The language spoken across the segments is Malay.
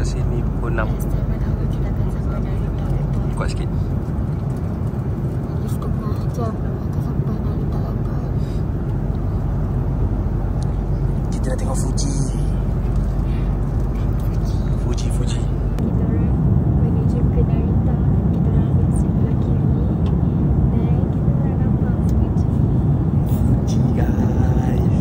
sini pukul 6. Kuat sikit. Setengah jam kita sampai Narita Airport. Kita nak tengok Fuji. Fuji. Kita orang menuju ke Narita. Kita orang ambil sebelah kiri dan kita orang nampak Fuji. Fuji guys.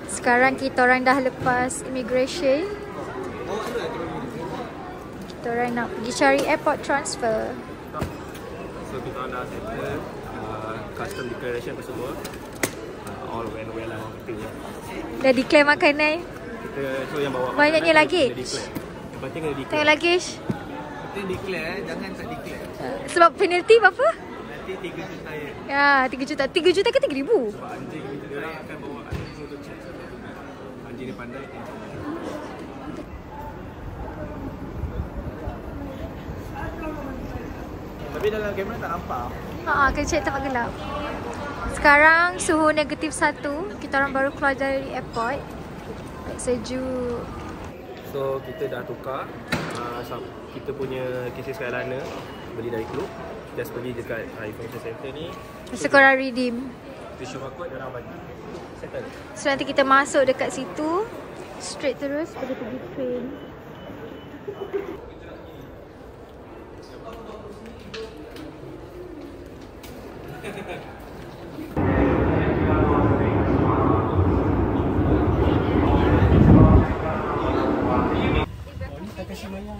Sekarang kita orang dah lepas immigration. Kita orang nak pergi cari airport transfer. So kita orang dah settle custom declaration apa semua. All went well lah kita. Dah declare makanan. Kita so yang bawa Banyaknya makanan, luggage. kita declare. Yang penting kena declare. Tengok luggage. Kita declare, jangan tak declare. Sebab penalty berapa? Nanti 3 juta ya. Ya, 3 juta. 3 juta ke 3,000? Sebab anjing kita orang akan bawa anjing untuk check. Anjing dia pandai. Tapi dalam kamera tak nampak. Kena check tempat gelap. Sekarang suhu negatif 1. Kita orang baru keluar dari airport. Sejuk. So kita dah tukar kita punya KC Skyliner beli dari Klook. Just pergi dekat information center ni. Masa korang redeem. Tissue barcode dia orang bagi. Settle. So nanti kita masuk dekat situ. Straight terus pada pergi train.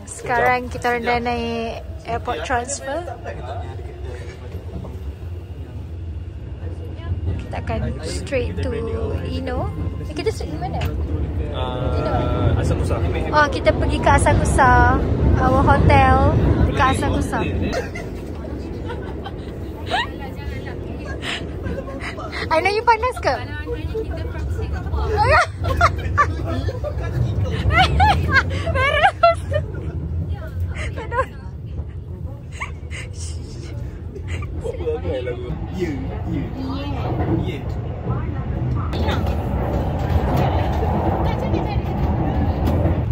Sekarang kita orang dah naik airport transfer. Kita akan straight to Ino. Kita straight ke mana? Asakusa. Oh, kita pergi ke Asakusa. Our hotel ke Asakusa. I know you panas ke?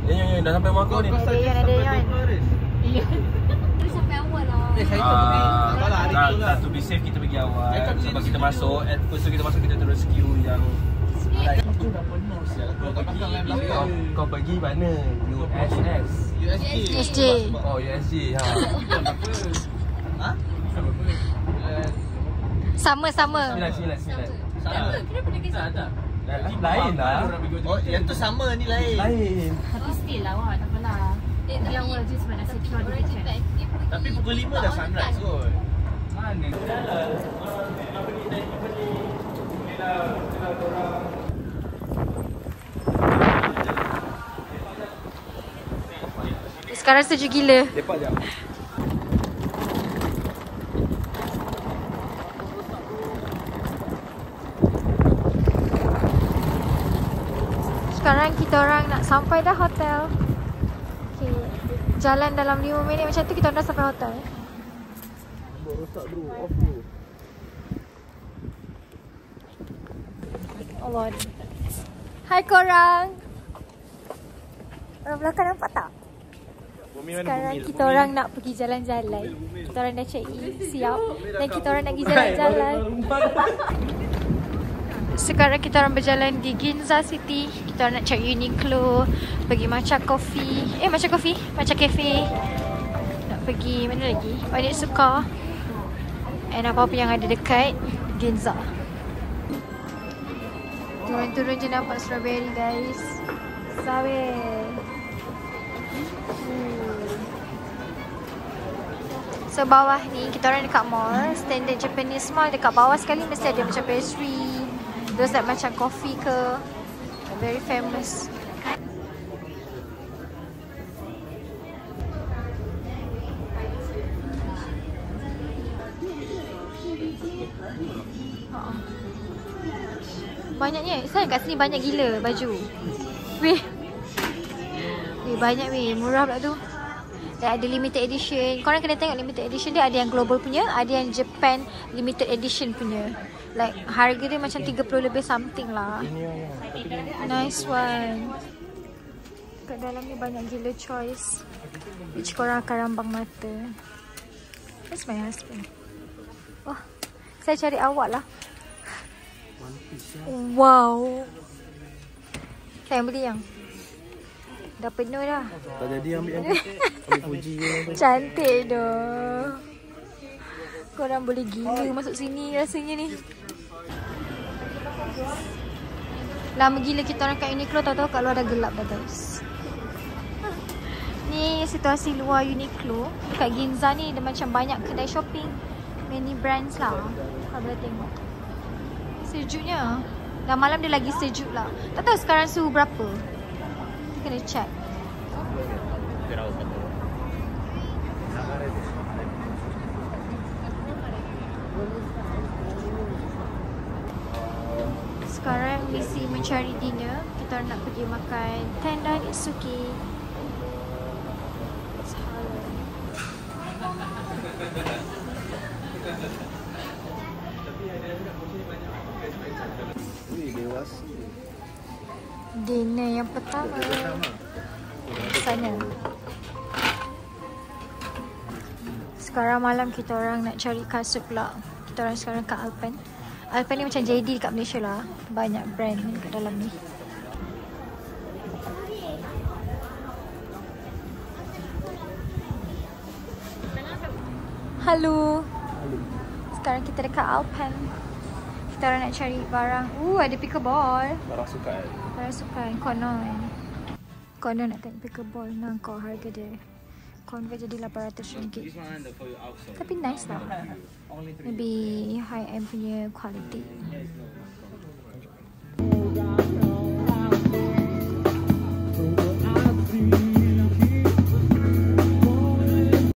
Ya, dah sampai Margo ni. Ada Yon. Iya. Terus sampai awal lah. Tak, to be safe kita pergi awal. Sebab kita masuk, at first kita masuk kita terus queue yang itu dah penuh sial. Kau pergi mana? USS. USJ. Oh, USJ. Ha. Sama-sama. 9. Kenapa dia kisah tak? Lain lah. Oh, yang tu sama ni lain. Tapi still lah awak tak apalah. Yang awal je sebab nak secure dia check. Tapi pukul 5 dah sunrise kot. Mana? Sekarang sejuk gila. Lepak jap. Sekarang kita orang nak sampai dah hotel. Okay. Jalan dalam 5 minit macam tu kita orang dah sampai hotel. Rosak bro, off bro. Allah. Hai korang. Orang belakang nampak tak? Sekarang kita orang nak pergi jalan-jalan. Kita orang dah check in, siap. Dan kita orang nak pergi jalan-jalan. Sekarang kita orang berjalan di Ginza City. Kita orang nak check Uniqlo, pergi Matcha Coffee. Matcha Cafe. Nak pergi mana lagi? Onitsuka. And apa-apa yang ada dekat Ginza. Turun-turun je nampak strawberry guys. Sawe. So bawah ni kita orang dekat mall, standard Japanese mall. Dekat bawah sekali mesti ada macam pastry, terus like macam coffee ke. Very famous. Banyaknya. Saya kat sini banyak gila baju. Weh, banyak weh. Murah pula tu. Dan ada limited edition. Korang kena tengok limited edition dia. Ada yang global punya, ada yang Japan limited edition punya. Like harga dia macam 30 lebih something lah. Nice one. Kat dalam ni banyak gila choice. Which korang akan rambang mata. That's my husband. Wah, saya cari awak lah. Wow. Saya beli yang dah penuh dah. Tak jadi ambil yang ambil Fuji je. Cantik dah. Korang boleh gila masuk sini rasanya ni. Lama gila kita orang kat Uniqlo, tahu-tahu kat luar dah gelap dah guys. Ni situasi luar Uniqlo. Dekat Ginza ni ada macam banyak kedai shopping, many brands lah. Kau boleh tengok. Sejuknya. Dah malam dia lagi sejuk lah. Tak tahu sekarang suhu berapa. Kita kena check. Sekarang misi mencari dinner. Kita nak pergi makan Tendai Itsuki. It's halal. Dewasa. Dinner yang pertama. Sana. Sekarang malam kita orang nak cari kasut pula. Kita orang sekarang kat Alpen. Alpen ni macam JD kat Malaysia lah. Banyak brand kat dalam ni. Halo. Sekarang kita dekat Alpen. Kita orang nak cari barang. Ada pickleball. Barang sukan. Barang sukan. Konon. Konon nak tengok pickleball. Nangkau harga dia. Convert jadi RM800. Tapi nice lah. Maybe high end punya quality.